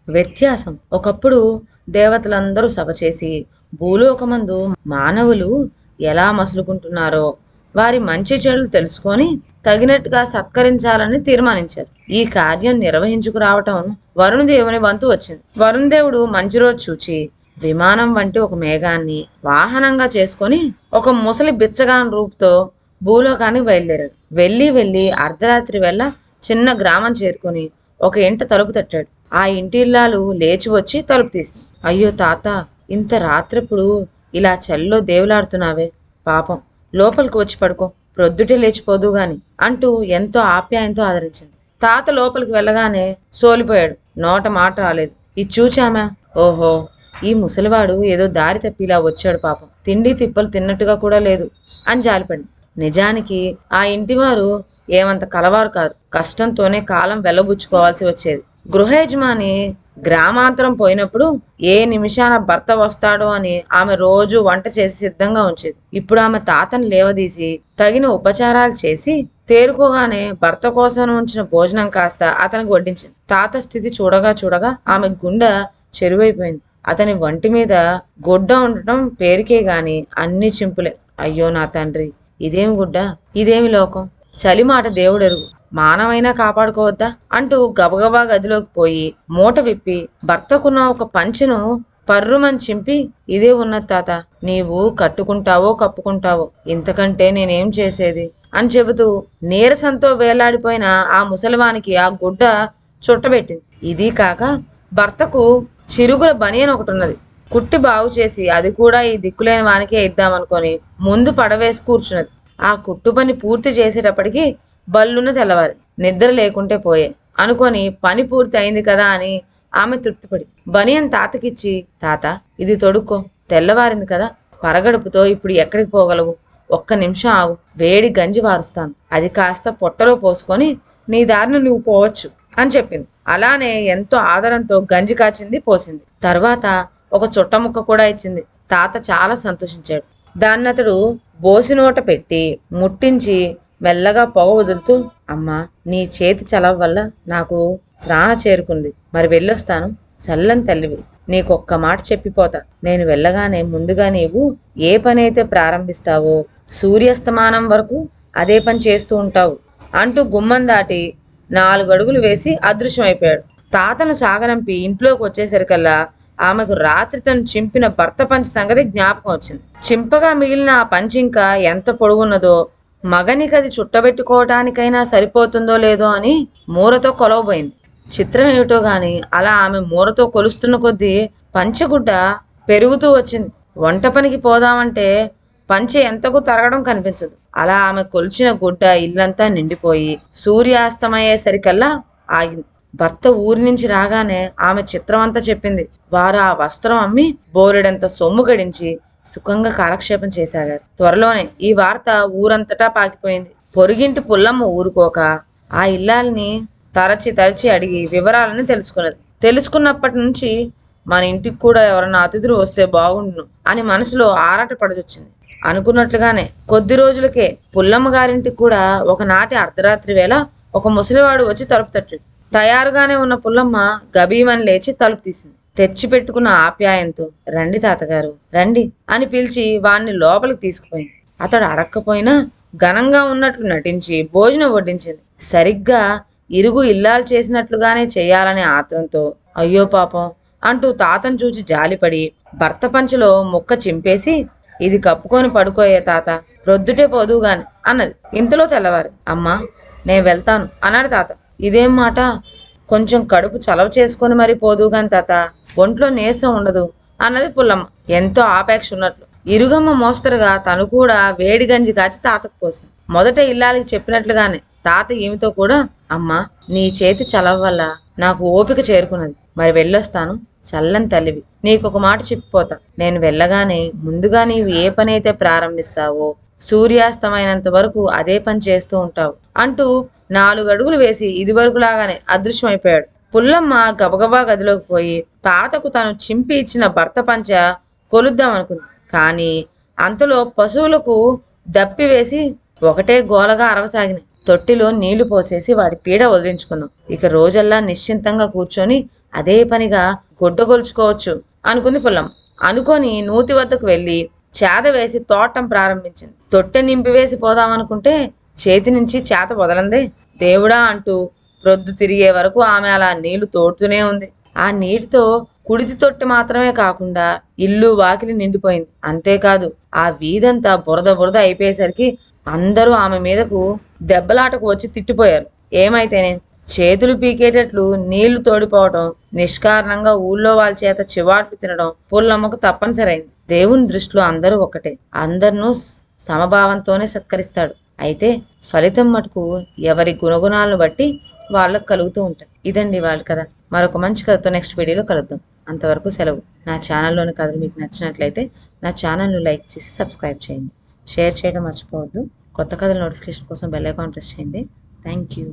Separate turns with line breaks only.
వ్యత్యాసం. ఒకప్పుడు దేవతలందరూ సభ చేసి భూలోకమందు మానవులు ఎలా మసులుకుంటున్నారో వారి మంచి చెడులు తెలుసుకొని తగినట్టుగా సత్కరించాలని తీర్మానించారు. ఈ కార్యం నిర్వహించుకురావటం వరుణదేవుని వంతు వచ్చింది. వరుణదేవుడు మంచి రోజు చూచి విమానం వంటి ఒక మేఘాన్ని వాహనంగా చేసుకొని ఒక ముసలి బిచ్చగాన్ రూపుతో భూలోకానికి బయలుదేరాడు. వెళ్ళి అర్ధరాత్రి వేళ చిన్న గ్రామం చేరుకొని ఒక ఇంట తలుపు తట్టాడు. ఆ ఇంటి ఇల్లాలు లేచి వచ్చి తలుపు తీసింది. అయ్యో తాత, ఇంత రాత్రిప్పుడు ఇలా చలిలో దేవులాడుతున్నావే, పాపం లోపలికి వచ్చి పడుకో, ప్రొద్దుటే లేచిపోదు గాని అంటూ ఎంతో ఆప్యాయంతో ఆదరించింది. తాత లోపలికి వెళ్ళగానే సోలిపోయాడు. నోట మాట రాలేదు. ఇది చూచామా, ఓహో ఈ ముసలివాడు ఏదో దారి తప్పి ఇలా వచ్చాడు, పాపం తిండి తిప్పలు తిన్నట్టుగా కూడా లేదు అని జాలిపడి. నిజానికి ఆ ఇంటివారు ఏమంత కలవారు కాదు. కష్టంతోనే కాలం వెళ్ళబుచ్చుకోవాల్సి వచ్చేది. గృహ యజమాని గ్రామాంతరం పోయినప్పుడు ఏ నిమిషాన భర్త వస్తాడో అని ఆమె రోజు వంట చేసి సిద్ధంగా ఉంచేది. ఇప్పుడు ఆమె తాతను లేవదీసి తగిన ఉపచారాలు చేసి తేరుకోగానే భర్త కోసం ఉంచిన భోజనం కాస్త అతనికి వడ్డించింది. తాత స్థితి చూడగా ఆమె గుండె చెరువైపోయింది. అతని వంటి మీద గుడ్డ ఉండటం పేరుకే గాని అన్ని చింపులే. అయ్యో నా తండ్రి, ఇదేమి గుడ్డ, ఇదేమి లోకం, చలిమాట దేవుడెరుగు, మానవైనా కాపాడుకోవద్దా అంటూ గబగబా గదిలోకి పోయి మూట విప్పి భర్తకున్న ఒక పంచెను పర్రుమని చింపి, ఇదే ఉన్నది తాత, నీవు కట్టుకుంటావో కప్పుకుంటావో, ఇంతకంటే నేనేం చేసేది అని చెబుతూ నీరసంతో వేలాడిపోయిన ఆ ముసలివానికి ఆ గుడ్డ చుట్టబెట్టింది. ఇది కాక భర్తకు చిరుగుల బనియన్ ఒకటి ఉన్నది, కుట్టి బాగు చేసి అది కూడా ఈ దిక్కులేని వానికే ఇద్దామనుకొని ముందు పడవేసి కూర్చున్నది. ఆ కుట్టు పని పూర్తి చేసేటప్పటికి బల్లున తెల్లవారి. నిద్ర లేకుంటే పోయే అనుకొని పని పూర్తి అయింది కదా అని ఆమె తృప్తిపడి బనియన్ తాతకిచ్చి, తాత ఇది తొడుక్కో, తెల్లవారింది కదా, పరగడుపుతో ఇప్పుడు ఎక్కడికి పోగలవు, ఒక్క నిమిషం ఆగు, వేడి గంజి వారుస్తాను, అది కాస్త పొట్టలో పోసుకొని నీ దారిని నువ్వు పోవచ్చు అని చెప్పింది. అలానే ఎంతో ఆదరంతో గంజి కాచింది, పోసింది. తర్వాత ఒక చుట్ట ముక్క కూడా ఇచ్చింది. తాత చాలా సంతోషించాడు. దాన్ని అతడు బోసినోట పెట్టి ముట్టించి మెల్లగా పొగ వదులుతూ, అమ్మా నీ చేతి చలవ వల్ల నాకు ప్రాణ చేరుకుంది, మరి వెళ్ళొస్తాను, చల్లని తల్లివి, నీకొక్క మాట చెప్పిపోతా, నేను వెళ్ళగానే ముందుగా నీవు ఏ పని అయితే ప్రారంభిస్తావో సూర్యాస్తమానం వరకు అదే పని చేస్తూ ఉంటావు అంటూ గుమ్మం దాటి 4 అడుగులు వేసి అదృశ్యమైపోయాడు. తాతను సాగనంపి ఇంట్లోకి వచ్చేసరికల్లా ఆమెకు రాత్రి తను చింపిన భర్త పంచి సంగతి జ్ఞాపకం వచ్చింది. చింపగా మిగిలిన ఆ పంచి ఇంకా ఎంత పొడుగున్నదో, మగనికి అది చుట్టబెట్టుకోవటానికైనా సరిపోతుందో లేదో అని మూరతో కొలవబోయింది. చిత్రం ఏమిటో గాని అలా ఆమె మూరతో కొలుస్తున్న కొద్దీ పంచగుడ్డ పెరుగుతూ వచ్చింది. వంట పనికి పోదామంటే పంచె ఎంతకు తరగడం కనిపించదు. అలా ఆమె కొలిచిన గుడ్డ ఇల్లంతా నిండిపోయి సూర్యాస్తమయ్యేసరికల్లా ఆగింది. భర్త ఊరి నుంచి రాగానే ఆమె చిత్రమంతా చెప్పింది. వారు ఆ వస్త్రం అమ్మి బోలెడంత సొమ్ము గడించి సుఖంగా కాలక్షేపం చేశారు. త్వరలోనే ఈ వార్త ఊరంతటా పాకిపోయింది. పొరుగింటి పుల్లమ్మ ఊరుకోక ఆ ఇల్లాల్ని తరచి అడిగి వివరాలని తెలుసుకున్నది. తెలుసుకున్నప్పటి నుంచి మన ఇంటికి కూడా ఎవరన్నా అతిథులు వస్తే బాగుండును అని మనసులో ఆరాట పడచొచ్చింది. అనుకున్నట్లుగానే కొద్ది రోజులకే పుల్లమ్మ గారింటికి కూడా ఒకనాటి అర్ధరాత్రి వేళ ఒక ముసలివాడు వచ్చి తలుపు తట్టాడు. తయారుగానే ఉన్న పుల్లమ్మ గబీమని లేచి తలుపు తీసింది. తెచ్చి పెట్టుకున్న ఆప్యాయంతో, రండి తాతగారు రండి అని పిలిచి వాణ్ణి లోపలికి తీసుకుపోయింది. అతడు అడక్కపోయినా ఘనంగా ఉన్నట్లు నటించి భోజనం వడ్డించింది. సరిగ్గా ఇరుగు ఇల్లాలు చేసినట్లుగానే చేయాలనే ఆత్రంతో, అయ్యో పాపం అంటూ తాతను చూచి జాలిపడి భర్త పంచలో ముక్క చింపేసి, ఇది కప్పుకొని పడుకోయే తాత, ప్రొద్దుటే పోదుగాని అన్నది. ఇంతలో తెల్లవారి. అమ్మా నేను వెళ్తాను అన్నాడు తాత. ఇదేం మాట, కొంచెం కడుపు చలవ చేసుకొని మరి పోదుగాని తాత, ఒంట్లో నీరసం ఉండదు అన్నది పుల్లమ్మ ఎంతో ఆపేక్ష ఉన్నట్లు. ఇరుగమ్మ మోస్తరుగా తను కూడా వేడి గంజి కాచి తాతకు పోసింది. మొదట ఇల్లాలకి చెప్పినట్లుగానే తాత ఈమెతో కూడా, అమ్మా నీ చేతి చలవ వల్ల నాకు ఓపిక చేరుకున్నది, మరి వెళ్ళొస్తాను, చల్లని తల్లివి, నీకొక మాట చెప్పిపోతా, నేను వెళ్ళగానే ముందుగా నీవు ఏ పని అయితే ప్రారంభిస్తావో సూర్యాస్తమైనంత వరకు అదే పని చేస్తూ ఉంటావు అంటూ 4 అడుగులు వేసి ఇదివరకులాగానే అదృశ్యమైపోయాడు. పుల్లమ్మ గబగబా గదిలోకి పోయి తాతకు తను చింపి ఇచ్చిన భర్త పంచ కొలుద్దాం అనుకుంది. కానీ అంతలో పశువులకు దప్పి వేసి ఒకటే గోలగా అరవసాగినాయి. తొట్టిలో నీళ్లు పోసేసి వాడి పీడ వదిలించుకున్నాం. ఇక రోజల్లా నిశ్చింతంగా కూర్చొని అదే పనిగా గొడ్డగొలుచుకోవచ్చు అనుకుంది పుల్లమ్మ. అనుకొని నూతి వద్దకు వెళ్ళి చేత వేసి తోటం ప్రారంభించింది. తొట్టె నింపివేసి పోదామనుకుంటే చేతి నుంచి చేత వదలందే. దేవుడా అంటూ ప్రొద్దు తిరిగే వరకు ఆమె అలా నీళ్లు తోడుతూనే ఉంది. ఆ నీటితో కుడితి తొట్టె మాత్రమే కాకుండా ఇల్లు వాకిలి నిండిపోయింది. అంతేకాదు ఆ వీధంతా బురద బురద అయిపోయేసరికి అందరూ ఆమె మీదకు దెబ్బలాటకు వచ్చి తిట్టిపోయారు. ఏమైతేనే చేతులు పీకేటట్లు నీళ్లు తోడిపోవటం, నిష్కారణంగా ఊళ్ళో వాళ్ళ చేత చివాట్లు తినడం పుల్లమ్మకు తప్పనిసరైంది. దేవుని దృష్టిలో అందరూ ఒకటే, అందరినూ సమభావంతోనే సత్కరిస్తాడు. అయితే ఫలితం మటుకు ఎవరి గుణగుణాలను బట్టి వాళ్ళకు కలుగుతూ ఉంటాయి. ఇదండి వాళ్ళ కథ. మరొక మంచి కథతో నెక్స్ట్ వీడియోలో కలుద్దాం. అంతవరకు సెలవు. నా ఛానల్లోని కథలు మీకు నచ్చినట్లయితే నా ఛానల్ను లైక్ చేసి సబ్స్క్రైబ్ చేయండి. షేర్ చేయడం మర్చిపోవద్దు. కొత్త కథల నోటిఫికేషన్ కోసం బెల్ ఐకాన్ ప్రెస్ చేయండి. Thank you.